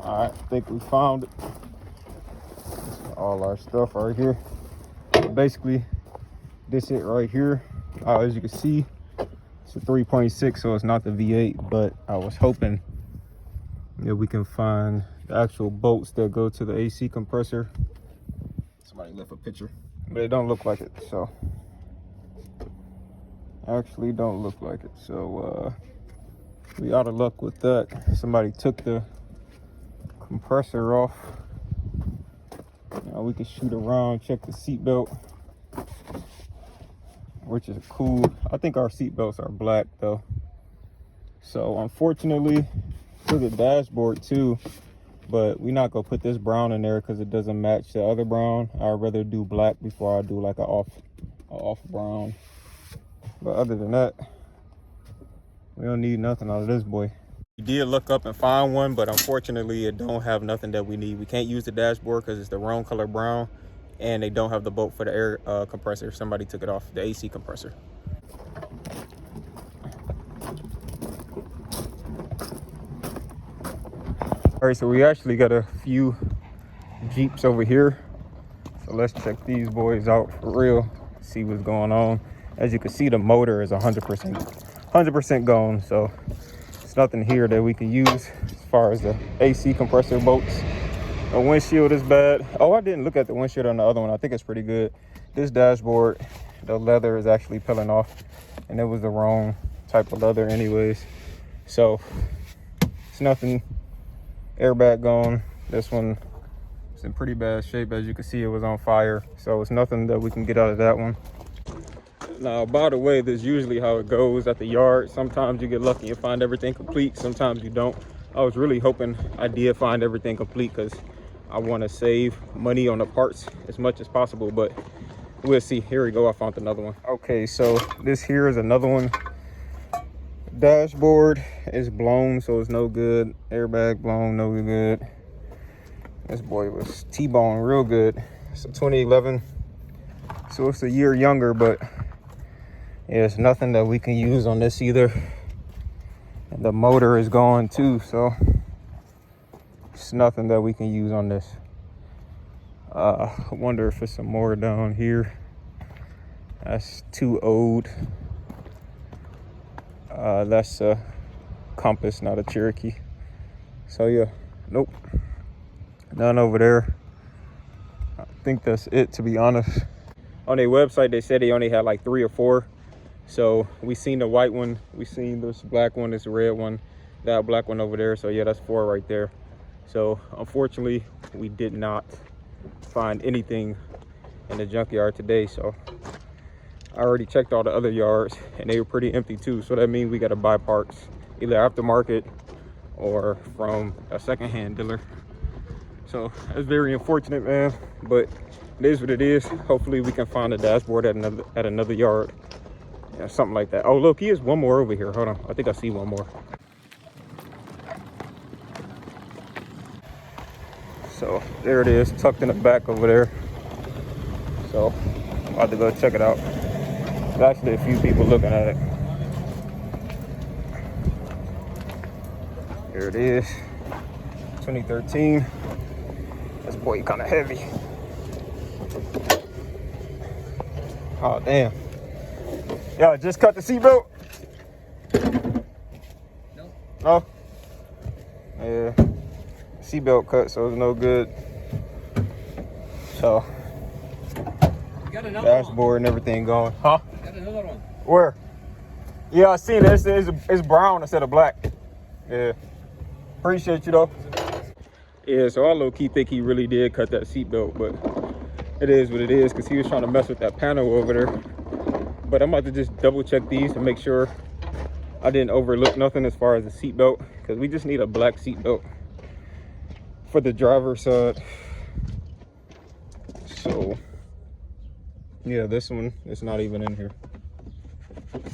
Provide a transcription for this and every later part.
I think we found it. All our stuff right here. Basically, this it right here. As you can see, it's a 3.6, so it's not the V8, but I was hoping that we can find the actual bolts that go to the AC compressor. Somebody left a picture, but it don't look like it, so actually don't look like it. So we out of luck with that. Somebody took the compressor off. Now we can shoot around, check the seat belt, which is cool. I think our seat belts are black though. So unfortunately, for the dashboard too, but we're not gonna put this brown in there because it doesn't match the other brown. I'd rather do black before I do like a off brown. But other than that, we don't need nothing out of this boy. We did look up and find one, but unfortunately it don't have nothing that we need. We can't use the dashboard because it's the wrong color brown, and they don't have the bolt for the air compressor. Somebody took it off, the AC compressor. All right, so we actually got a few Jeeps over here. So let's check these boys out for real, see what's going on. As you can see, the motor is 100% gone. So it's nothing here that we can use as far as the AC compressor bolts. The windshield is bad. Oh, I didn't look at the windshield on the other one. I think it's pretty good. This dashboard, the leather is actually peeling off, and it was the wrong type of leather anyways. So it's nothing. Airbag gone. This one is in pretty bad shape. As you can see, it was on fire. So it's nothing that we can get out of that one. Now, by the way, this is usually how it goes at the yard. Sometimes you get lucky and find everything complete. Sometimes you don't. I was really hoping I did find everything complete because I want to save money on the parts as much as possible, but we'll see. Here we go. I found another one. Okay, so this here is another one. Dashboard is blown, so it's no good. Airbag blown, no good. This boy was T-boned real good. It's a 2011, so it's a year younger, but yeah, it's nothing that we can use on this either. And the motor is gone too, so it's nothing that we can use on this. I wonder if it's some more down here. That's too old. That's a Compass, not a Cherokee. So yeah, nope, none over there. I think that's it, to be honest. On their website, they said they only had like 3 or 4. So we seen the white one, we seen this black one, this red one, that black one over there. So yeah, that's 4 right there. So unfortunately, we did not find anything in the junkyard today. So I already checked all the other yards and they were pretty empty too. So that means we got to buy parts either aftermarket or from a secondhand dealer. So that's very unfortunate, man, but it is what it is. Hopefully we can find a dashboard at another yard. Yeah, something like that. Oh, look, here's one more over here. Hold on, I think I see one more. So there it is, tucked in the back over there. So I'm about to go check it out. There's actually a few people looking at it. Here it is, 2013. This boy kind of heavy. Oh, damn. Yeah, just cut the seatbelt. No. No? Yeah. Seatbelt cut, so it's no good. So, you got another dashboard one. And everything going. Huh? Got another one. Where? Yeah, I seen it. It's brown instead of black. Yeah. Appreciate you though. Yeah, so I low-key think he really did cut that seatbelt, but it is what it is because he was trying to mess with that panel over there. But I'm about to just double check these to make sure I didn't overlook nothing as far as the seatbelt, because we just need a black seatbelt for the driver's side. So yeah, this one is not even in here,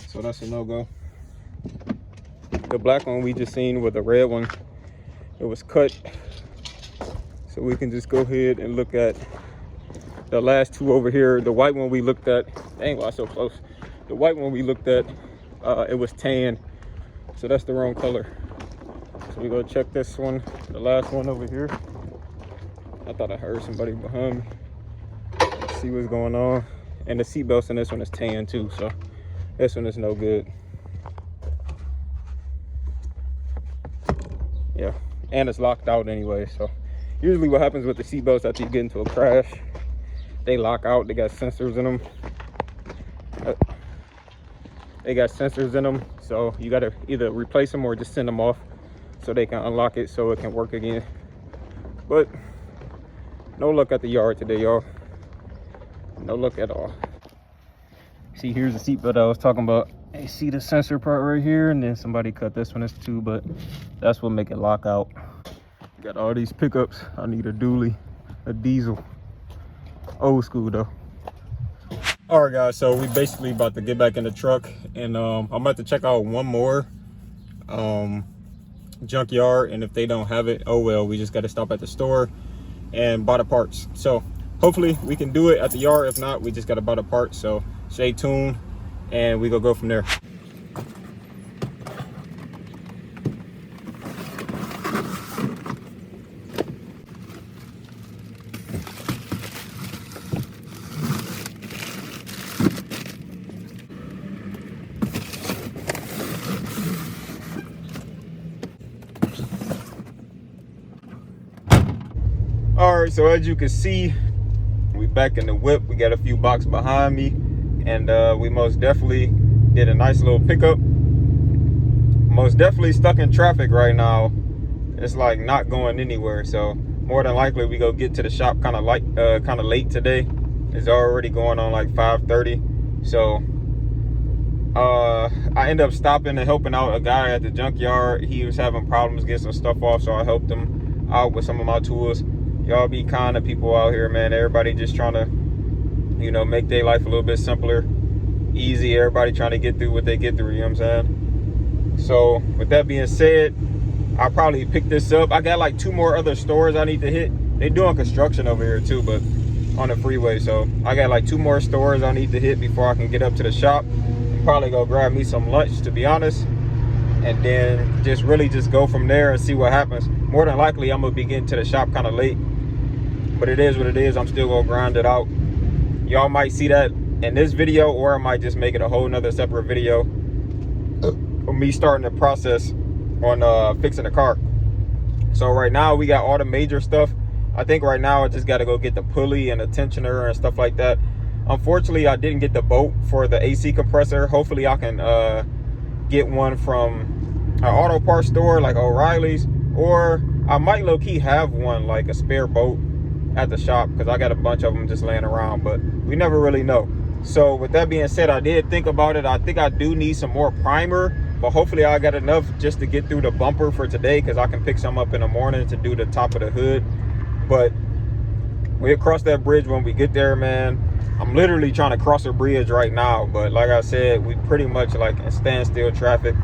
so that's a no-go. The black one we just seen with the red one, it was cut, so we can just go ahead and look at the last 2 over here. The white one we looked at, dang, why so close? The white one we looked at, it was tan, so that's the wrong color. So we go check this one, the last one over here. I thought I heard somebody behind me. Let's see what's going on. And the seat belts in this one is tan too, so this one is no good. Yeah, and it's locked out anyway. So usually what happens with the seat belts after you get into a crash, they lock out. They got sensors in them. So you gotta either replace them or just send them off so they can unlock it so it can work again. But no luck at the yard today, y'all. No luck at all. See, here's the seatbelt I was talking about. You see the sensor part right here, and then somebody cut this one too, but that's what make it lock out. Got all these pickups. I need a dually, a diesel. Old school though. All right, guys, so we basically about to get back in the truck, and I'm about to check out one more junkyard, and if they don't have it, oh well, we just got to stop at the store and buy the parts. So hopefully we can do it at the yard. If not, we just got to buy the parts. So stay tuned and we go from there. All right, so as you can see, we back in the whip. We got a few boxes behind me, and we most definitely did a nice little pickup. Most definitely stuck in traffic right now. It's like not going anywhere, so more than likely we go get to the shop kind of late today. It's already going on like 5:30, so I end up stopping and helping out a guy at the junkyard. He was having problems getting some stuff off, so I helped him out with some of my tools. Y'all be kind to people out here, man. Everybody just trying to, you know, make their life a little bit simpler, easy. Everybody trying to get through what they get through, you know what I'm saying? So with that being said, I'll probably pick this up. I got like 2 more other stores I need to hit. They doing construction over here too, but on the freeway. So I got like 2 more stores I need to hit before I can get up to the shop. Probably go grab me some lunch, to be honest, and then just really just go from there and see what happens. More than likely I'm gonna be getting to the shop kind of late, but it is what it is. I'm still gonna grind it out. Y'all might see that in this video, or I might just make it a whole nother separate video of me starting the process on fixing the car. So right now we got all the major stuff. I think right now I just got to go get the pulley and the tensioner and stuff like that. Unfortunately, I didn't get the bolt for the AC compressor. Hopefully I can get one from an auto parts store like O'Reilly's, or I might low-key have one, like a spare bolt at the shop, because I got a bunch of them just laying around, but we never really know. So with that being said, I did think about it. I think I do need some more primer, but hopefully I got enough just to get through the bumper for today, because I can pick some up in the morning to do the top of the hood. But we'll cross that bridge when we get there, man. I'm literally trying to cross a bridge right now, but like I said, we pretty much like in standstill traffic.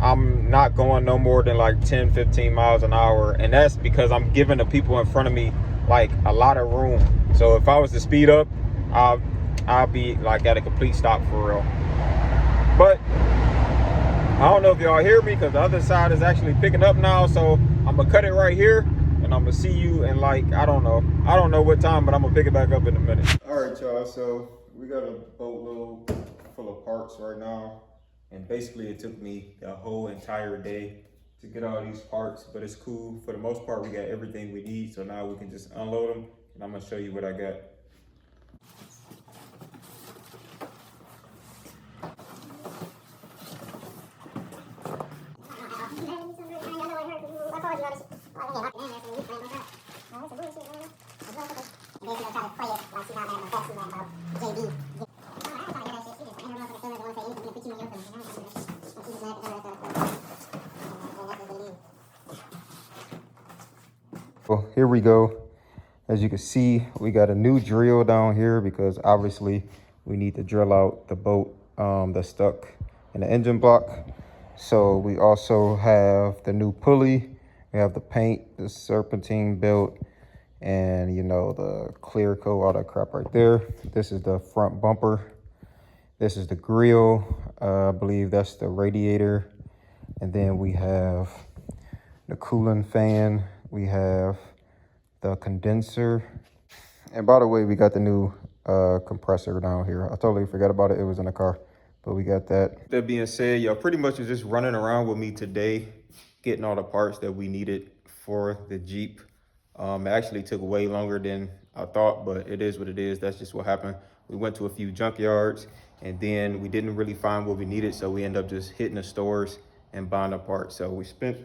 I'm not going no more than like 10-15 miles an hour, and that's because I'm giving the people in front of me like a lot of room. So if I was to speed up, I'll be like at a complete stop for real. But I don't know if y'all hear me, because the other side is actually picking up now. So I'm gonna cut it right here, and I'm gonna see you in like, I don't know what time, but I'm gonna pick it back up in a minute. All right, y'all, so we got a boatload full of parts right now, and basically it took me the whole entire day to get all these parts, but it's cool. For the most part, we got everything we need, so now we can just unload them, and I'm gonna show you what I got. Well, here we go. As you can see, we got a new drill down here, because obviously we need to drill out the bolt that's stuck in the engine block. So we also have the new pulley. We have the paint, the serpentine belt, and you know, the clear coat, all that crap right there. This is the front bumper. This is the grill. I believe that's the radiator. And then we have the cooling fan. We have the condenser. And by the way, we got the new compressor down here. I totally forgot about it. It was in the car, but we got that. That being said, y'all pretty much was just running around with me today, getting all the parts that we needed for the Jeep. It actually took way longer than I thought, but it is what it is. That's just what happened. We went to a few junkyards and then we didn't really find what we needed. So we ended up just hitting the stores and buying the parts. So we spent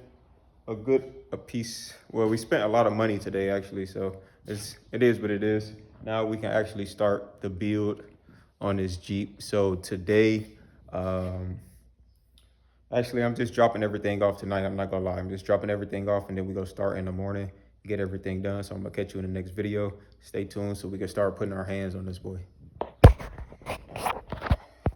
we spent a lot of money today actually. So it is what it is. Now we can actually start the build on this Jeep. So today, actually, I'm just dropping everything off tonight. I'm not gonna lie. I'm just dropping everything off and then we go start in the morning, get everything done. So I'm gonna catch you in the next video. Stay tuned so we can start putting our hands on this boy.